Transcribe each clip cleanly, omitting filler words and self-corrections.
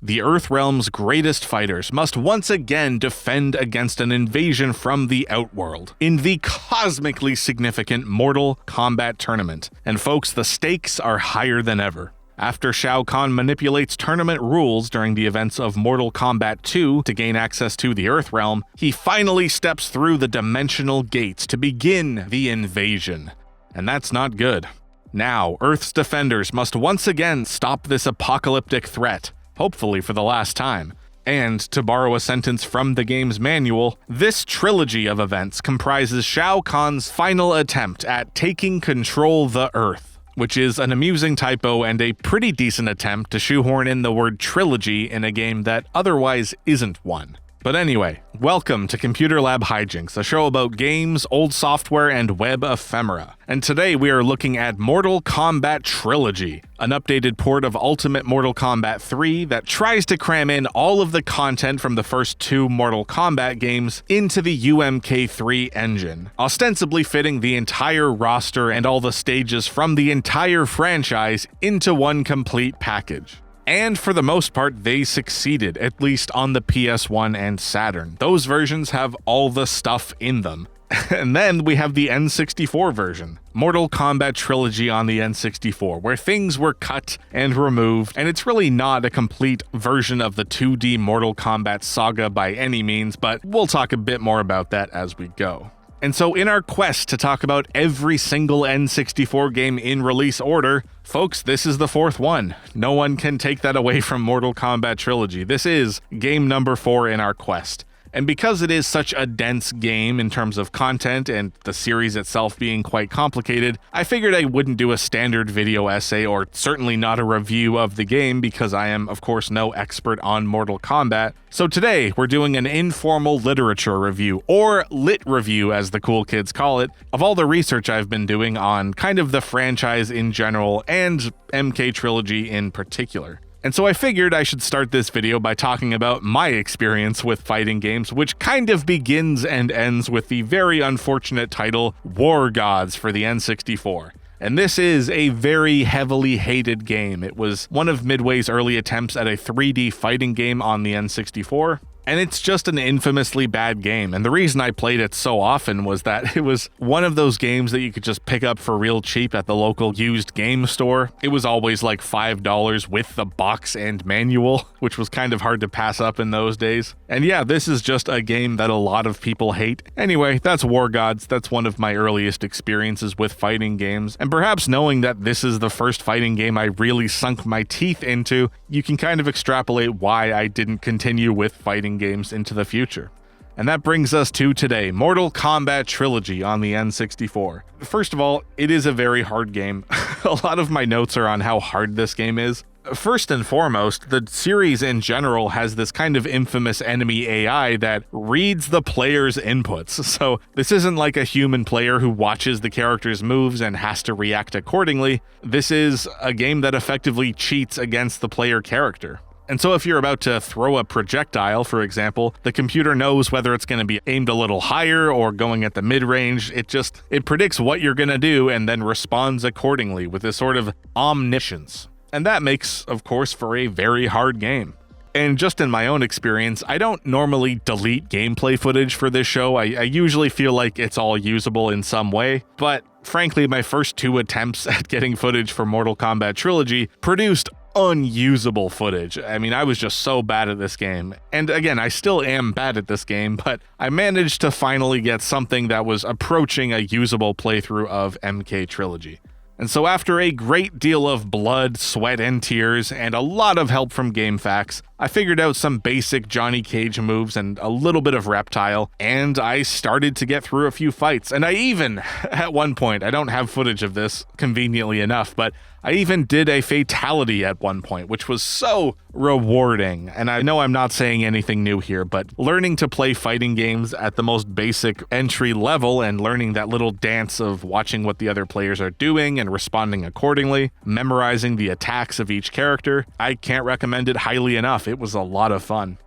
the Earthrealm's greatest fighters must once again defend against an invasion from the Outworld in the cosmically significant Mortal Kombat tournament. And folks, the stakes are higher than ever. After Shao Kahn manipulates tournament rules during the events of Mortal Kombat 2 to gain access to the Earthrealm, he finally steps through the dimensional gates to begin the invasion. And that's not good. Now, Earth's defenders must once again stop this apocalyptic threat, hopefully for the last time. And, to borrow a sentence from the game's manual, this trilogy of events comprises Shao Kahn's final attempt at taking control the Earth, which is an amusing typo and a pretty decent attempt to shoehorn in the word trilogy in a game that otherwise isn't one. But anyway, welcome to Computer Lab Hijinks, a show about games, old software, and web ephemera. And today we are looking at Mortal Kombat Trilogy, an updated port of Ultimate Mortal Kombat 3 that tries to cram in all of the content from the first two Mortal Kombat games into the UMK3 engine, ostensibly fitting the entire roster and all the stages from the entire franchise into one complete package. And for the most part, they succeeded, at least on the PS1 and Saturn. Those versions have all the stuff in them. And then we have the N64 version, Mortal Kombat Trilogy on the N64, where things were cut and removed, and it's really not a complete version of the 2D Mortal Kombat saga by any means, but we'll talk a bit more about that as we go. And so in our quest to talk about every single N64 game in release order, folks, this is the fourth one. No one can take that away from Mortal Kombat Trilogy. This is game number 4 in our quest. And because it is such a dense game in terms of content and the series itself being quite complicated, I figured I wouldn't do a standard video essay or certainly not a review of the game because I am, of course, no expert on Mortal Kombat. So today, we're doing an informal literature review, or lit review as the cool kids call it, of all the research I've been doing on kind of the franchise in general and MK Trilogy in particular. And so I figured I should start this video by talking about my experience with fighting games, which kind of begins and ends with the very unfortunate title War Gods for the N64. And this is a very heavily hated game. It was one of Midway's early attempts at a 3D fighting game on the N64. And it's just an infamously bad game. And the reason I played it so often was that it was one of those games that you could just pick up for real cheap at the local used game store. It was always like $5 with the box and manual, which was kind of hard to pass up in those days. And yeah, this is just a game that a lot of people hate. Anyway, that's War Gods. That's one of my earliest experiences with fighting games. And perhaps knowing that this is the first fighting game I really sunk my teeth into, you can kind of extrapolate why I didn't continue with fighting games into the future. And that brings us to today, Mortal Kombat Trilogy on the N64. First of all, it is a very hard game. A lot of my notes are on how hard this game is. First and foremost, the series in general has this kind of infamous enemy AI that reads the player's inputs. So this isn't like a human player who watches the character's moves and has to react accordingly. This is a game that effectively cheats against the player character. And so if you're about to throw a projectile, for example, the computer knows whether it's going to be aimed a little higher or going at the mid-range. It predicts what you're going to do and then responds accordingly with this sort of omniscience. And that makes, of course, for a very hard game. And just in my own experience, I don't normally delete gameplay footage for this show. I usually feel like it's all usable in some way, but frankly, my first 2 attempts at getting footage for Mortal Kombat Trilogy produced unusable footage. I mean, I was just so bad at this game. And again, I still am bad at this game, but I managed to finally get something that was approaching a usable playthrough of MK Trilogy. And so after a great deal of blood, sweat, and tears, and a lot of help from GameFAQs, I figured out some basic Johnny Cage moves and a little bit of Reptile, and I started to get through a few fights. And I even, at one point, I don't have footage of this, conveniently enough, but I even did a fatality at one point, which was so rewarding. And I know I'm not saying anything new here, but learning to play fighting games at the most basic entry level and learning that little dance of watching what the other players are doing and responding accordingly, memorizing the attacks of each character, I can't recommend it highly enough. It was a lot of fun.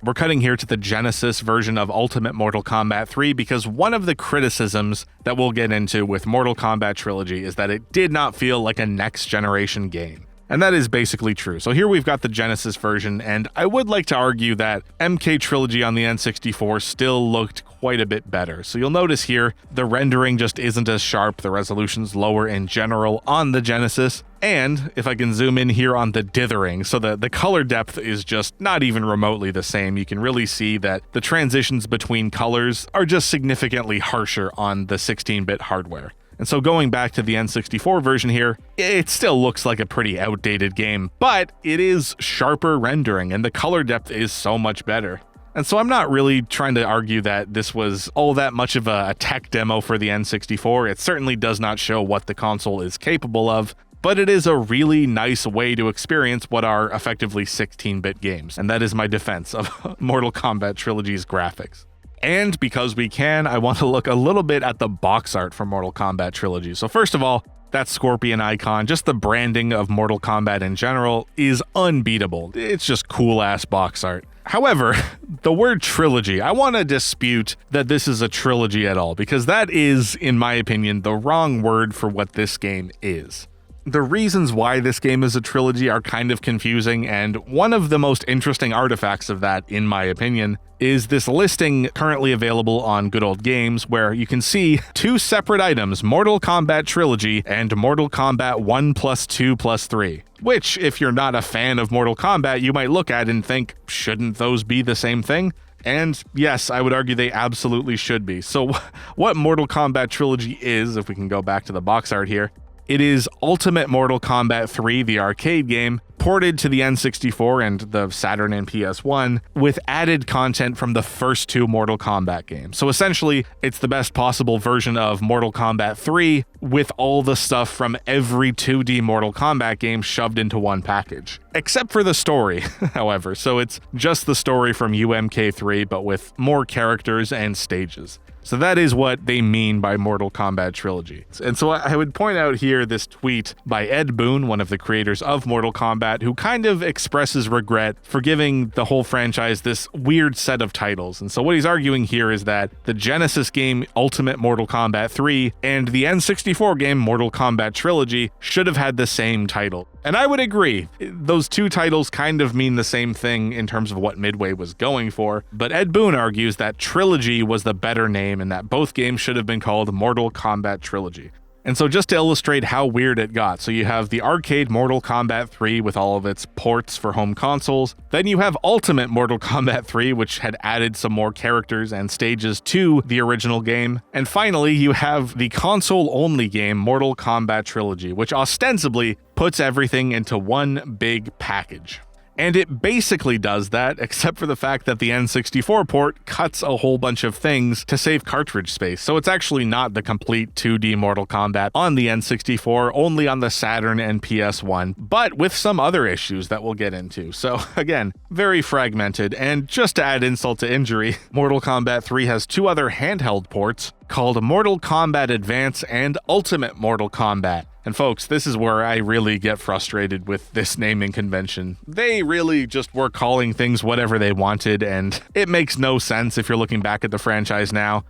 We're cutting here to the Genesis version of Ultimate Mortal Kombat 3 because one of the criticisms that we'll get into with Mortal Kombat Trilogy is that it did not feel like a next-generation game. And that is basically true. So here we've got the Genesis version, and I would like to argue that MK Trilogy on the N64 still looked quite a bit better. So you'll notice here, the rendering just isn't as sharp, the resolution's lower in general on the Genesis, and if I can zoom in here on the dithering, so the color depth is just not even remotely the same. You can really see that the transitions between colors are just significantly harsher on the 16-bit hardware. And so going back to the N64 version here, it still looks like a pretty outdated game, but it is sharper rendering and the color depth is so much better. And so I'm not really trying to argue that this was all that much of a tech demo for the N64. It certainly does not show what the console is capable of, but it is a really nice way to experience what are effectively 16-bit games. And that is my defense of Mortal Kombat Trilogy's graphics. And because we can, I want to look a little bit at the box art for Mortal Kombat Trilogy. So first of all, that scorpion icon, just the branding of Mortal Kombat in general, is unbeatable. It's just cool-ass box art. However, the word trilogy, I want to dispute that this is a trilogy at all, because that is, in my opinion, the wrong word for what this game is. The reasons why this game is a trilogy are kind of confusing, and one of the most interesting artifacts of that, in my opinion, is this listing currently available on Good Old Games, where you can see two separate items, Mortal Kombat Trilogy and Mortal Kombat 1 plus 2 plus 3. Which, if you're not a fan of Mortal Kombat, you might look at and think, shouldn't those be the same thing? And yes, I would argue they absolutely should be. So what Mortal Kombat Trilogy is, if we can go back to the box art here, it is Ultimate Mortal Kombat 3, the arcade game, ported to the N64 and the Saturn and PS1, with added content from the first two Mortal Kombat games. So essentially, it's the best possible version of Mortal Kombat 3 with all the stuff from every 2D Mortal Kombat game shoved into one package. Except for the story, however. So it's just the story from UMK3, but with more characters and stages. So that is what they mean by Mortal Kombat Trilogy. And so I would point out here this tweet by Ed Boon, one of the creators of Mortal Kombat, who kind of expresses regret for giving the whole franchise this weird set of titles. And so what he's arguing here is that the Genesis game Ultimate Mortal Kombat 3 and the N64 game Mortal Kombat Trilogy should have had the same title. And I would agree. Those two titles kind of mean the same thing in terms of what Midway was going for, but Ed Boon argues that Trilogy was the better name and that both games should have been called Mortal Kombat Trilogy. And so just to illustrate how weird it got, so you have the arcade Mortal Kombat 3 with all of its ports for home consoles, then you have Ultimate Mortal Kombat 3, which had added some more characters and stages to the original game, and finally you have the console-only game Mortal Kombat Trilogy, which ostensibly puts everything into one big package. And it basically does that, except for the fact that the N64 port cuts a whole bunch of things to save cartridge space. So it's actually not the complete 2D Mortal Kombat on the N64, only on the Saturn and PS1, but with some other issues that we'll get into. So again, very fragmented. And just to add insult to injury, Mortal Kombat 3 has two other handheld ports called Mortal Kombat Advance and Ultimate Mortal Kombat. And folks, this is where I really get frustrated with this naming convention. They really just were calling things whatever they wanted, and it makes no sense if you're looking back at the franchise now.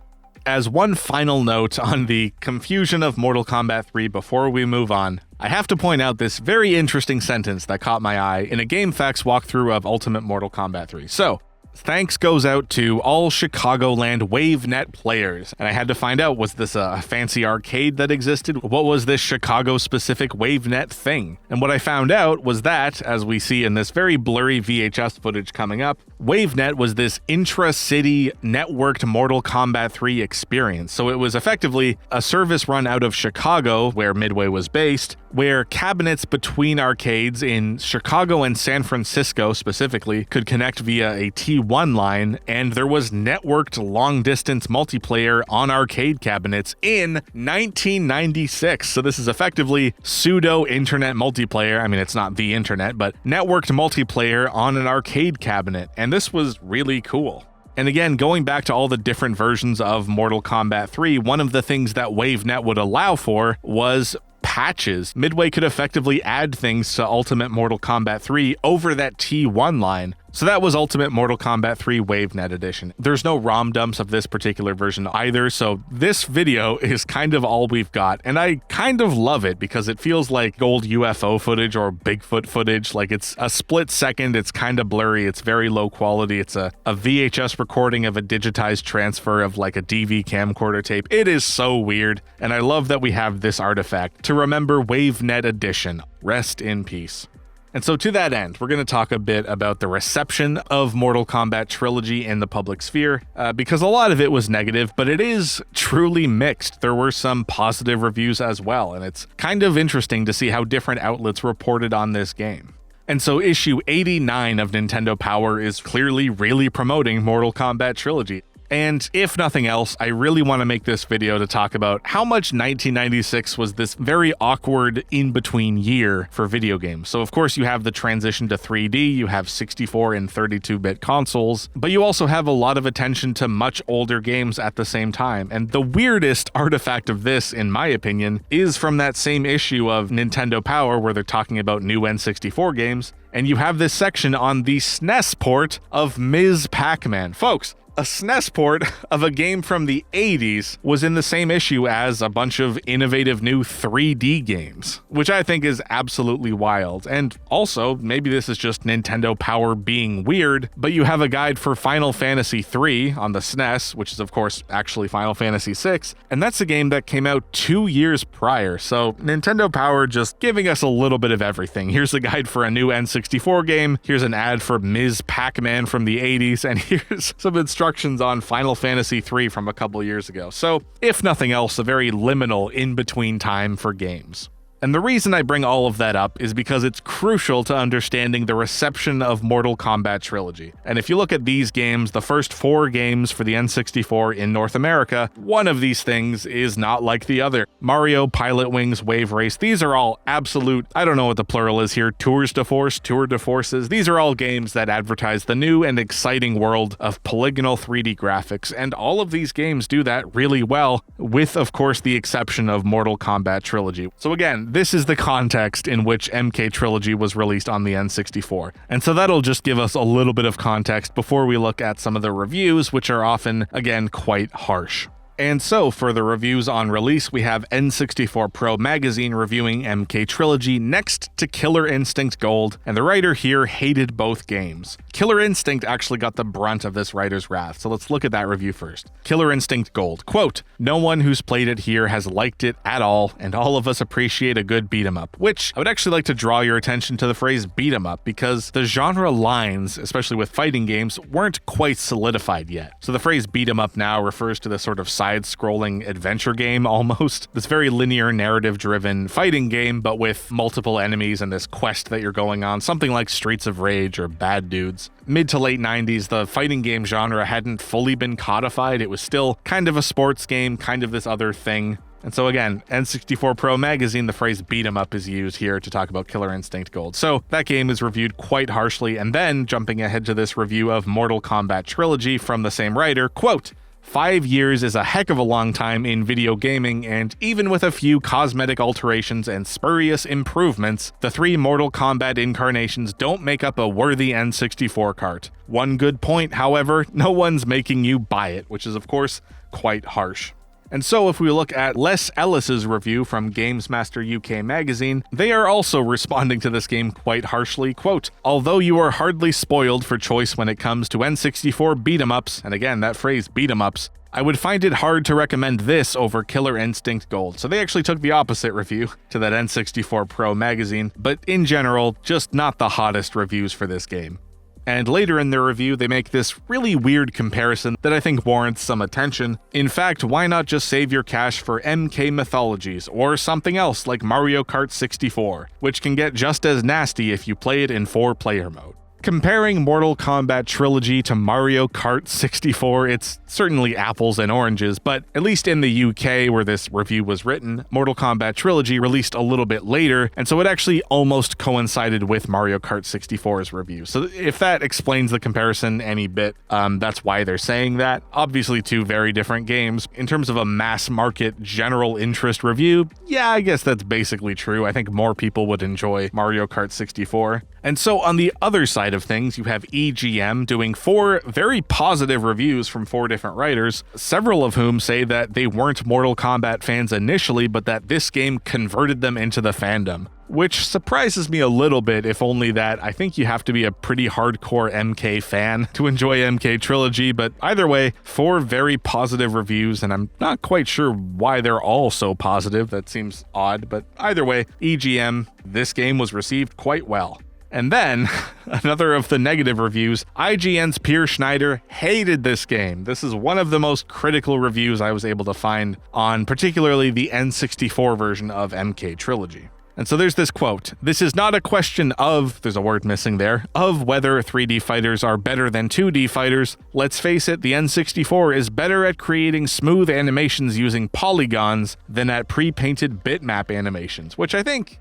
As one final note on the confusion of Mortal Kombat 3 before we move on, I have to point out this very interesting sentence that caught my eye in a GameFAQs walkthrough of Ultimate Mortal Kombat 3. So, thanks goes out to all Chicagoland WaveNet players. And I had to find out, was this a fancy arcade that existed? What was this Chicago-specific WaveNet thing? And what I found out was that, as we see in this very blurry VHS footage coming up, WaveNet was this intra-city networked Mortal Kombat 3 experience. So it was effectively a service run out of Chicago, where Midway was based, where cabinets between arcades in Chicago and San Francisco specifically could connect via a T1 line, and there was networked long-distance multiplayer on arcade cabinets in 1996. So this is effectively pseudo-internet multiplayer. I mean, it's not the internet, but networked multiplayer on an arcade cabinet, and this was really cool. And again, going back to all the different versions of Mortal Kombat 3, one of the things that WaveNet would allow for was patches. Midway could effectively add things to Ultimate Mortal Kombat 3 over that T1 line. So that was Ultimate Mortal Kombat 3 WaveNet Edition. There's no ROM dumps of this particular version either, so this video is kind of all we've got, and I kind of love it because it feels like old UFO footage or Bigfoot footage. Like, it's a split second, it's kind of blurry, it's very low quality, it's a VHS recording of a digitized transfer of like a DV camcorder tape. It is so weird, and I love that we have this artifact to remember WaveNet Edition. Rest in peace. And so to that end, we're going to talk a bit about the reception of Mortal Kombat Trilogy in the public sphere, because a lot of it was negative, but it is truly mixed. There were some positive reviews as well, and it's kind of interesting to see how different outlets reported on this game. And so issue 89 of Nintendo Power is clearly really promoting Mortal Kombat Trilogy. And if nothing else, I really want to make this video to talk about how much 1996 was this very awkward in-between year for video games. So of course you have the transition to 3D, you have 64 and 32-bit consoles, but you also have a lot of attention to much older games at the same time. And the weirdest artifact of this, in my opinion, is from that same issue of Nintendo Power where they're talking about new N64 games, and you have this section on the SNES port of Ms. Pac-Man. Folks, a SNES port of a game from the 80s was in the same issue as a bunch of innovative new 3D games, which I think is absolutely wild. And also, maybe this is just Nintendo Power being weird, but you have a guide for Final Fantasy III on the SNES, which is of course actually Final Fantasy VI, and that's a game that came out 2 years prior. So Nintendo Power just giving us a little bit of everything. Here's a guide for a new N64 game, here's an ad for Ms. Pac-Man from the 80s, and here's some instructions on Final Fantasy III from a couple years ago. So, if nothing else, a very liminal in-between time for games. And the reason I bring all of that up is because it's crucial to understanding the reception of Mortal Kombat Trilogy. And if you look at these games, the first 4 games for the N64 in North America, one of these things is not like the other. Mario, Pilot Wings, Wave Race, these are all absolute, I don't know what the plural is here, tours de force, tour de forces. These are all games that advertise the new and exciting world of polygonal 3D graphics, and all of these games do that really well, with of course the exception of Mortal Kombat Trilogy. So again, this is the context in which MK Trilogy was released on the N64. And so that'll just give us a little bit of context before we look at some of the reviews, which are often, again, quite harsh. And so, for the reviews on release, we have N64 Pro Magazine reviewing MK Trilogy next to Killer Instinct Gold, and the writer here hated both games. Killer Instinct actually got the brunt of this writer's wrath, so let's look at that review first. Killer Instinct Gold, quote, "No one who's played it here has liked it at all, and all of us appreciate a good beat-em-up," which I would actually like to draw your attention to the phrase beat-em-up, because the genre lines, especially with fighting games, weren't quite solidified yet. So the phrase beat-em-up now refers to this sort of side-scrolling adventure game almost. This very linear narrative-driven fighting game, but with multiple enemies and this quest that you're going on, something like Streets of Rage or Bad Dudes. Mid to late 90s, the fighting game genre hadn't fully been codified. It was still kind of a sports game, kind of this other thing. And so again, N64 Pro Magazine, the phrase beat 'em up is used here to talk about Killer Instinct Gold. So that game is reviewed quite harshly, and then jumping ahead to this review of Mortal Kombat Trilogy from the same writer, quote, "5 years is a heck of a long time in video gaming, and even with a few cosmetic alterations and spurious improvements, the 3 Mortal Kombat incarnations don't make up a worthy N64 cart. One good point, however, no one's making you buy it," which is of course quite harsh. And so if we look at Les Ellis's review from Games Master UK magazine, they are also responding to this game quite harshly, quote, "Although you are hardly spoiled for choice when it comes to N64 beat-em-ups," and again, that phrase beat-em-ups, "I would find it hard to recommend this over Killer Instinct Gold." So they actually took the opposite review to that N64 Pro magazine, but in general, just not the hottest reviews for this game. And later in their review, they make this really weird comparison that I think warrants some attention. In fact, why not just save your cash for MK Mythologies, or something else like Mario Kart 64, which can get just as nasty if you play it in 4-player mode. Comparing Mortal Kombat Trilogy to Mario Kart 64, it's certainly apples and oranges, but at least in the UK where this review was written, Mortal Kombat Trilogy released a little bit later, and so it actually almost coincided with Mario Kart 64's review. So if that explains the comparison any bit, that's why they're saying that. Obviously 2 very different games. In terms of a mass market general interest review, yeah, I guess that's basically true. I think more people would enjoy Mario Kart 64. And so on the other side side of things, you have EGM doing 4 very positive reviews from 4 different writers, several of whom say that they weren't Mortal Kombat fans initially, but that this game converted them into the fandom. Which surprises me a little bit, if only that I think you have to be a pretty hardcore MK fan to enjoy MK Trilogy, but either way, 4 very positive reviews, and I'm not quite sure why they're all so positive. That seems odd, but either way, EGM, this game was received quite well. And then, another of the negative reviews, IGN's Pierre Schneider hated this game. This is one of the most critical reviews I was able to find on particularly the N64 version of MK Trilogy. And so there's this quote, "This is not a question of," there's a word missing there, "of whether 3D fighters are better than 2D fighters. Let's face it, the N64 is better at creating smooth animations using polygons than at pre-painted bitmap animations," which I think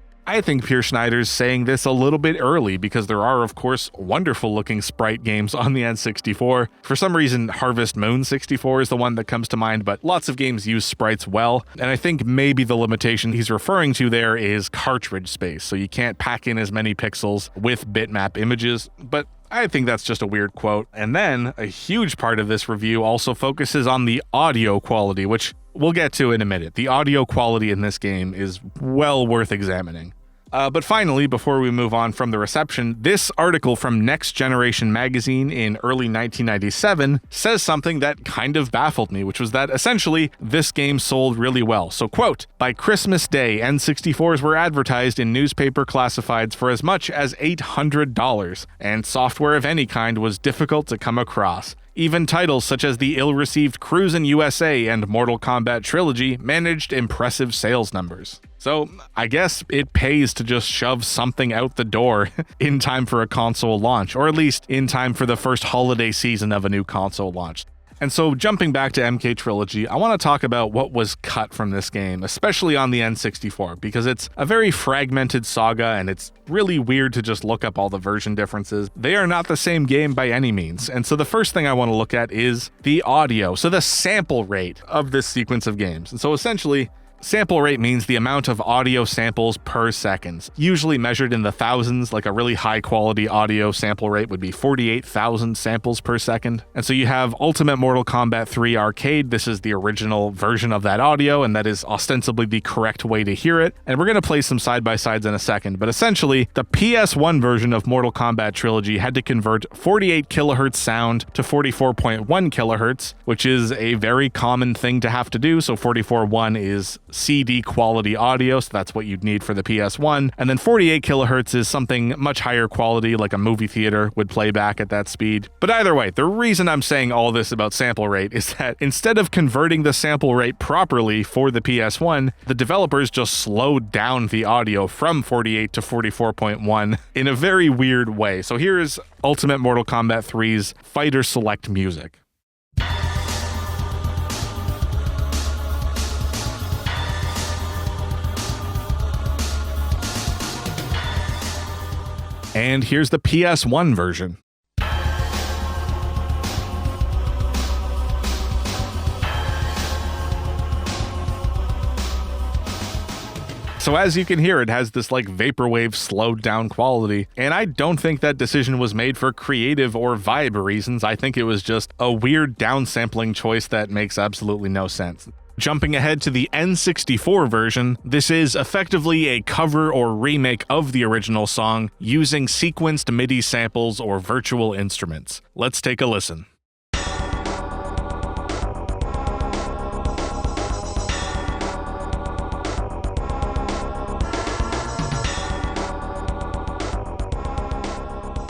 Pierre Schneider's saying this a little bit early because there are, of course, wonderful looking sprite games on the N64. For some reason, Harvest Moon 64 is the one that comes to mind, but lots of games use sprites well. And I think maybe the limitation he's referring to there is cartridge space, so you can't pack in as many pixels with bitmap images, but I think that's just a weird quote. And then a huge part of this review also focuses on the audio quality, which we'll get to in a minute. The audio quality in this game is well worth examining. But finally, before we move on from the reception, this article from Next Generation magazine in early 1997 says something that kind of baffled me, which was that essentially this game sold really well. So quote, "By Christmas Day, N64s were advertised in newspaper classifieds for as much as $800, and software of any kind was difficult to come across. Even titles such as the ill-received Cruisin' USA and Mortal Kombat Trilogy managed impressive sales numbers." So I guess it pays to just shove something out the door in time for a console launch, or at least in time for the first holiday season of a new console launch. And so jumping back to MK Trilogy, I want to talk about what was cut from this game, especially on the N64, because it's a very fragmented saga and it's really weird to just look up all the version differences. They are not the same game by any means. And so the first thing I want to look at is the audio, so the sample rate of this sequence of games. And so essentially, sample rate means the amount of audio samples per second, usually measured in the thousands. Like a really high quality audio sample rate would be 48,000 samples per second. And so you have Ultimate Mortal Kombat 3 Arcade. This is the original version of that audio, and that is ostensibly the correct way to hear it. And we're going to play some side-by-sides in a second, but essentially, the PS1 version of Mortal Kombat Trilogy had to convert 48 kilohertz sound to 44.1 kilohertz, which is a very common thing to have to do. So 44.1 is CD quality audio, so that's what you'd need for the PS1. And then 48 kilohertz is something much higher quality, like a movie theater would play back at that speed. But either way, the reason I'm saying all this about sample rate is that instead of converting the sample rate properly for the PS1, the developers just slowed down the audio from 48 to 44.1 in a very weird way. So here's Ultimate Mortal Kombat 3's Fighter Select music. And here's the PS1 version. So as you can hear, it has this like vaporwave slowed down quality, and I don't think that decision was made for creative or vibe reasons. I think it was just a weird downsampling choice that makes absolutely no sense. Jumping ahead to the N64 version, this is effectively a cover or remake of the original song using sequenced MIDI samples or virtual instruments. Let's take a listen.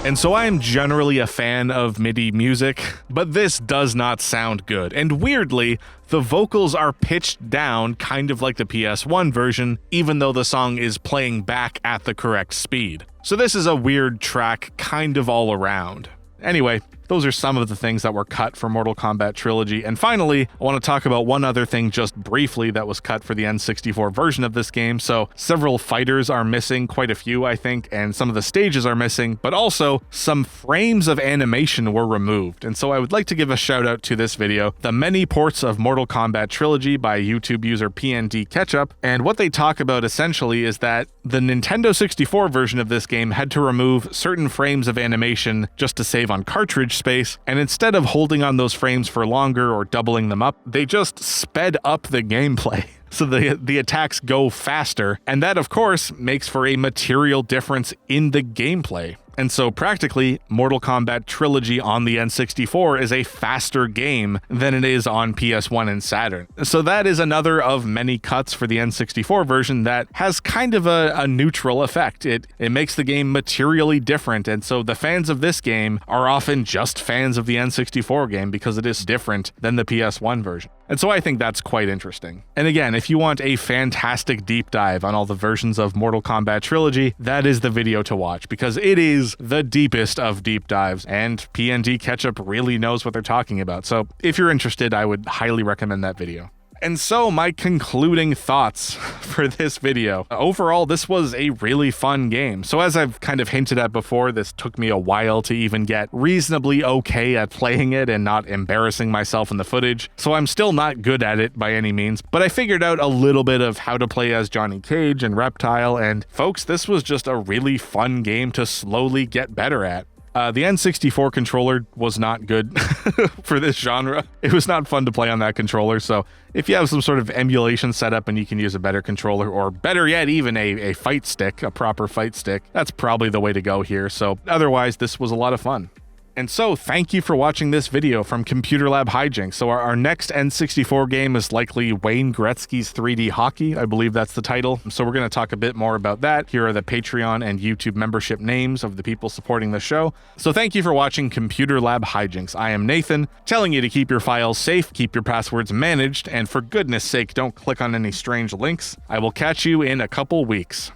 And so I am generally a fan of MIDI music, but this does not sound good. And weirdly, the vocals are pitched down kind of like the PS1 version, even though the song is playing back at the correct speed. So this is a weird track kind of all around. Anyway, those are some of the things that were cut for Mortal Kombat Trilogy. And finally, I want to talk about one other thing just briefly that was cut for the N64 version of this game. So several fighters are missing, quite a few, I think, and some of the stages are missing, but also some frames of animation were removed. And so I would like to give a shout out to this video, The Many Ports of Mortal Kombat Trilogy by YouTube user PND Ketchup. And what they talk about essentially is that the Nintendo 64 version of this game had to remove certain frames of animation just to save on cartridge space, and instead of holding on those frames for longer or doubling them up, they just sped up the gameplay. So the attacks go faster, and that of course makes for a material difference in the gameplay. And so practically, Mortal Kombat Trilogy on the N64 is a faster game than it is on PS1 and Saturn. So that is another of many cuts for the N64 version that has kind of a neutral effect. It makes the game materially different, and so the fans of this game are often just fans of the N64 game because it is different than the PS1 version. And so I think that's quite interesting. And again, if you want a fantastic deep dive on all the versions of Mortal Kombat Trilogy, that is the video to watch because it is the deepest of deep dives, and PND Ketchup really knows what they're talking about. So if you're interested, I would highly recommend that video. And so my concluding thoughts for this video. Overall, this was a really fun game. So as I've kind of hinted at before, this took me a while to even get reasonably okay at playing it and not embarrassing myself in the footage. So I'm still not good at it by any means, but I figured out a little bit of how to play as Johnny Cage and Reptile, and folks, this was just a really fun game to slowly get better at. The N64 controller was not good for this genre. It was not fun to play on that controller, so if you have some sort of emulation setup and you can use a better controller, or better yet, even a fight stick, a proper fight stick, that's probably the way to go here. So otherwise, this was a lot of fun. And so, thank you for watching this video from Computer Lab Hijinks. So our next N64 game is likely Wayne Gretzky's 3D Hockey. I believe that's the title. So we're going to talk a bit more about that. Here are the Patreon and YouTube membership names of the people supporting the show. So thank you for watching Computer Lab Hijinks. I am Nathan, telling you to keep your files safe, keep your passwords managed, and for goodness sake, don't click on any strange links. I will catch you in a couple weeks.